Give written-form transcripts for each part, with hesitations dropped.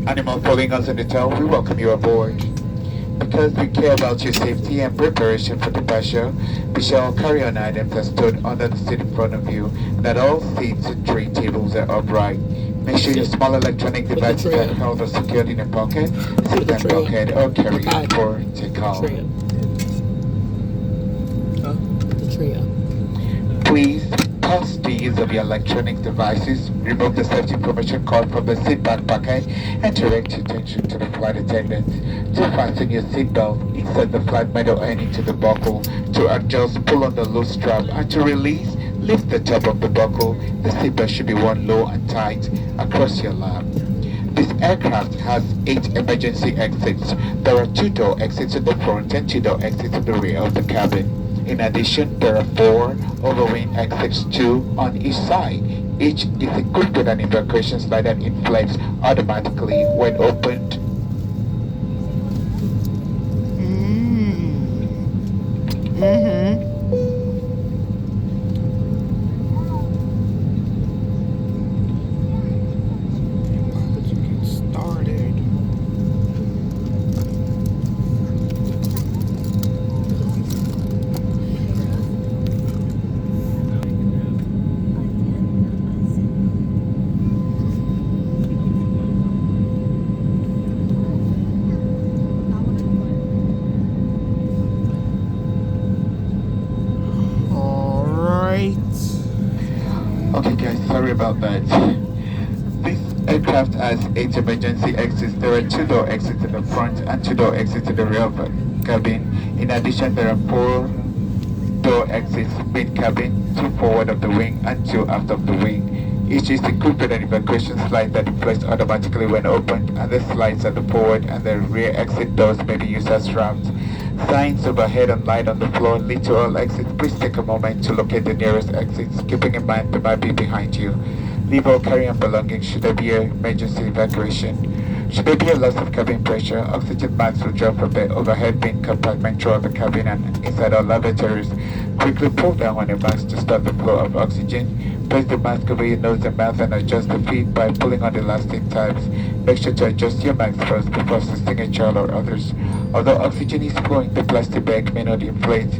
Animal pulling us in the tail, we welcome you aboard. Because we care about your safety and preparation for departure, we shall carry on items that stood under the seat in front of you, that all seats and tray tables are upright. Make sure your small electronic devices are held or secured in a pocket, zip them pocket, or carry it for takeoff. The trio. Please pause the use of your electronic devices, remove the safety information card from the seatback pocket, and direct your attention to the flight attendant. To fasten your seatbelt, insert the flight medal end into the buckle. To adjust, pull on the loose strap, and to release, lift the top of the buckle. The seatbelt should be worn low and tight across your lap. This aircraft has 8 emergency exits. There are 2 door exits in the front and 2 door exits in the rear of the cabin. In addition, there are 4 overwing exits, 2 on each side. Each is equipped with an evacuation slide that inflates automatically when opened. Okay guys, sorry about that. This aircraft has 8 emergency exits. There are 2 door exits in the front and 2 door exits in the rear of the cabin. In addition, there are 4 door exits mid-cabin, 2 forward of the wing and 2 aft of the wing. Each is equipped with an evacuation slide that inflates automatically when opened, and the slides at the forward and the rear exit doors may be used as ramps. Signs overhead and light on the floor lead to all exits. Please take a moment to locate the nearest exits, keeping in mind they might be behind you. Leave all carry-on belongings should there be an emergency evacuation. Should there be a loss of cabin pressure, oxygen masks will drop from the overhead bin compartment throughout the cabin and inside all lavatories. Quickly pull down on your mask to start the flow of oxygen. Place the mask over your nose and mouth and adjust the feet by pulling on the elastic tabs. Make sure to adjust your mask first before assisting a child or others. Although oxygen is flowing, the plastic bag may not inflate.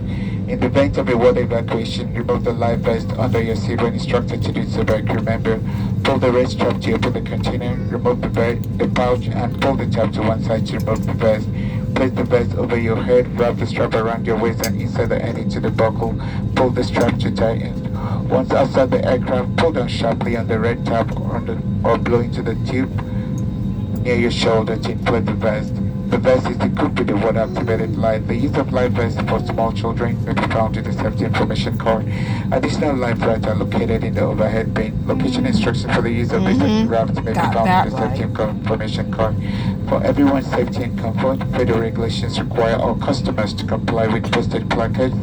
In the event of a water evacuation, remove the life vest under your seat when instructed to do so by crew member. Pull the red strap to open the container, remove the pouch, and pull the tab to one side to remove the vest. Place the vest over your head, wrap the strap around your waist and insert the end into the buckle. Pull the strap to tighten. Once outside the aircraft, pull down sharply on the red tab or blow into the tube near your shoulder to inflate the vest. The vest is equipped with a water-activated light. The use of life vests for small children may be found in the safety information card. Additional life rafts are located in the overhead bin. Location instructions for the use of these rafts may be found in the safety information card. For everyone's safety and comfort, federal regulations require all customers to comply with posted placards,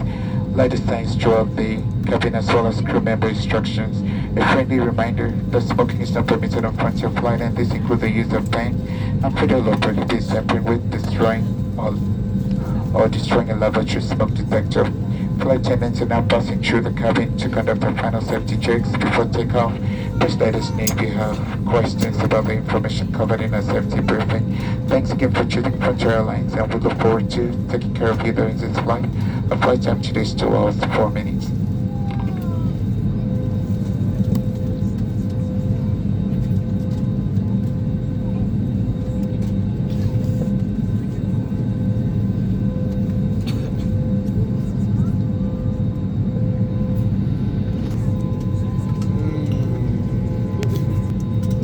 lighted signs throughout the cabin as well as crew member instructions. A friendly reminder that smoking is not permitted on frontier flight, and this includes the use of pen and federal law prohibits tampering with, destroying or destroying a lavatory smoke detector. Flight attendants are now passing through the cabin to conduct their final safety checks before takeoff. Please let us know if you have questions about the information covered in our safety briefing. Thanks again for choosing Frontier Airlines, and we look forward to taking care of you during this flight. Our flight time today is 2 hours and 4 minutes.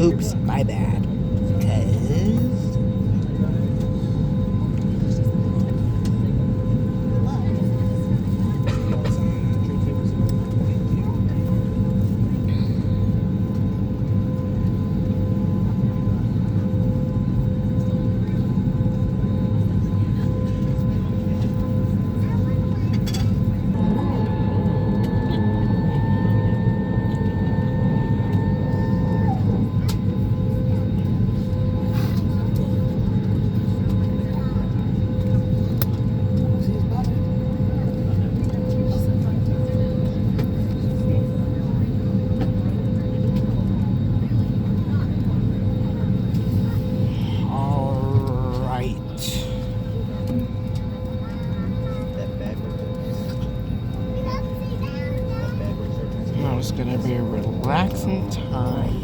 Oops, my bad. gonna be a relaxing time.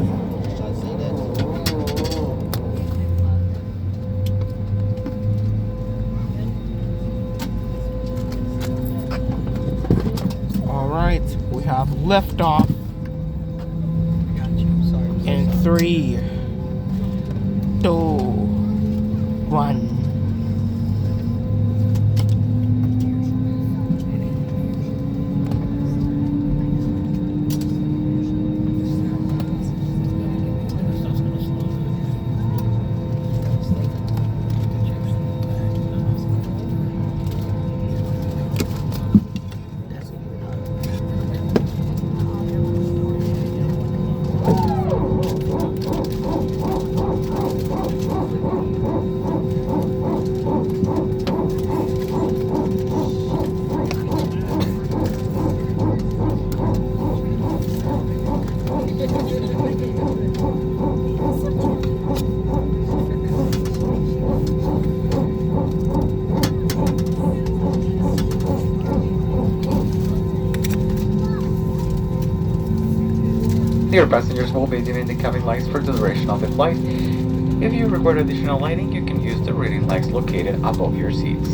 Alright, we have liftoff in 3, 2, 1. Dear passengers, will be dimming the cabin lights for the duration of the flight. If you require additional lighting, you can use the reading lights located above your seats.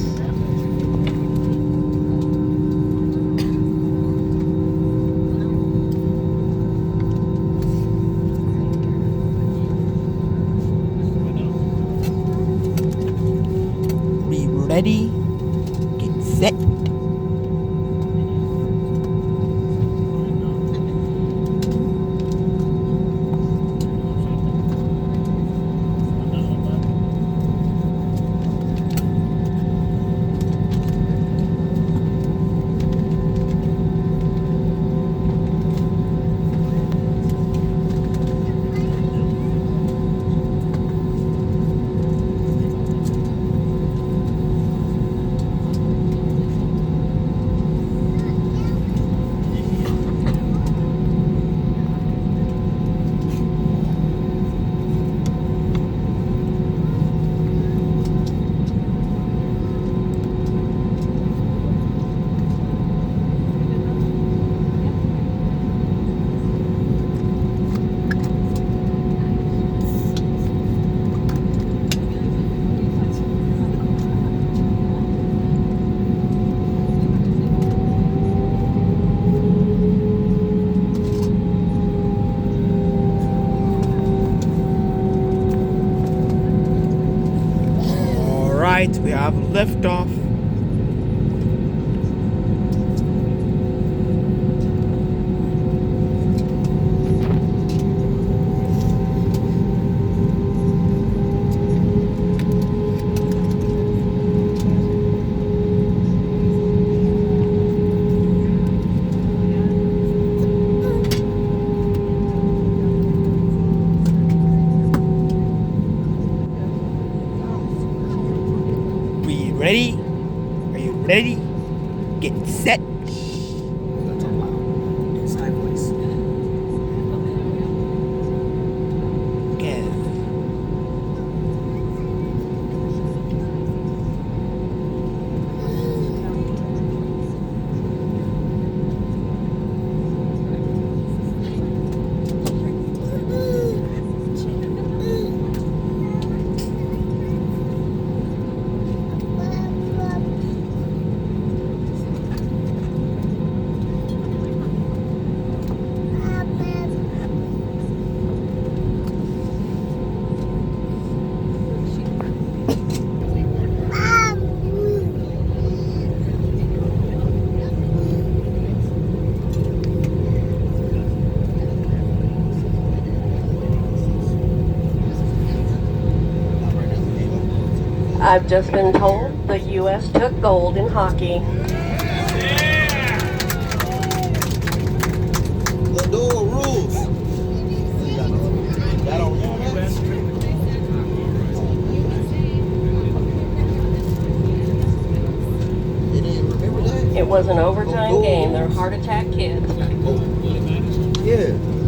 Be ready, get set. Alright, we have liftoff. We ready? Are you ready? Get set. Go. I've just been told the U.S. took gold in hockey. The door rules. That don't It was an overtime game. They're heart attack kids. Yeah.